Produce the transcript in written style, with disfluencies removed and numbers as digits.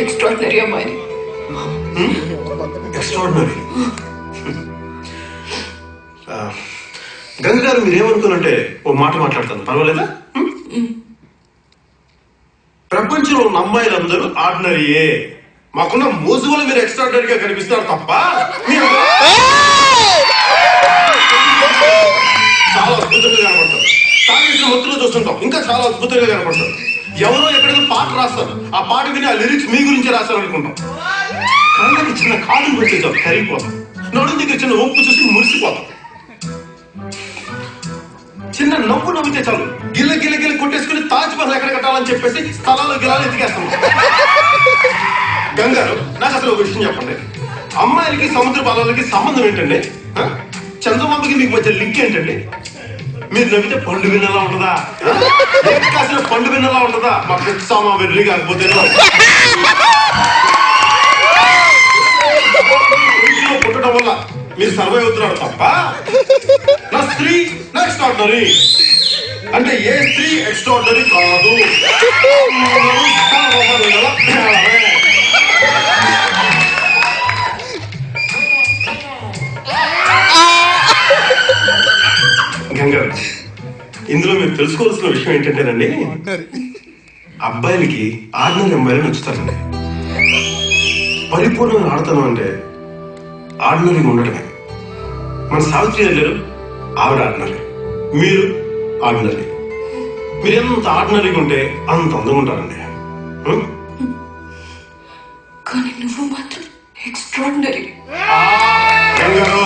Extraordinary అమ్మాయి. Extraordinary. Ganga గారు మీరేమనుకున్నంటే ఓ మాట మాట్లాడతాను, పర్వాలేదా? ప్రపంచంలో ఉన్న అమ్మాయిలందరూ ఆర్డినరీయే. మాకున్న మోజు వల్ల మీరు ఎక్స్ట్రాడినరీగా కనిపిస్తారు తప్ప చాలా అద్భుతంగా కనపడతారు. తాగేసిన మొత్తంలో చూస్తుంటాం, ఇంకా చాలా అద్భుతంగా కనపడతారు. ఎవరో ఎక్కడైనా పాట రాస్తారు, ఆ పాట విని ఆ లిరిక్స్ మీ గురించి రాస్తారు అనుకుంటాం. కళ్ళకి చిన్న కాలం వచ్చేసాం, కరిగిపోతాం. నడుం దగ్గర చిన్న ఒప్పు చూసి మురిసిపోతాం. చిన్న నవ్వు నవ్వితే చాలు గిల్ల గిల్ల గిల్ల కొట్టేసుకుని తాజ్ మహల్ ఎక్కడ కట్టాలని చెప్పేసి స్థలాలు గిలాలు ఎతికేస్తాం. గంగారు, నాకు అసలు ఒక విషయం చెప్పండి. అమ్మాయిలకి సముద్ర పాలలకి సంబంధం ఏంటండి? చంద్రబాబుకి మీకు మధ్య లింక్ ఏంటండి? మీరు నవ్వితే పండు విన్నలా ఉంటుందా? కాసిన పండు విన్నలా ఉంటుందా? మా పిచ్చామా వెర్రి కాకపోతే పుట్టడం వల్ల మీరు సర్వైవ్ అవుతున్నారు తప్ప నా స్త్రీ నా ఎక్స్ట్రాడినరీ అంటే ఏ స్త్రీ ఎక్స్ట్రాడినరీ కాదు. గంగారు, ఇందులో మీరు తెలుసుకోవాల్సిన విషయం ఏంటంటేనండి, అబ్బాయిలకి ఆర్డినరీ అమ్మాయిలు నచ్చుతారండి. పరిపూర్ణంగా ఆడతాను అంటే ఆర్డినరీగా ఉండటమే. మన సావిత్రి గారు ఆవిడ ఆర్డినరీ, మీరు ఆర్డినరీ. మీరు ఎంత ఆర్డినరీగా ఉంటే అంత అందంగా ఉంటారండి. కానీ నువ్వు మాత్రం ఎక్స్ట్రాడినరీ. గంగారు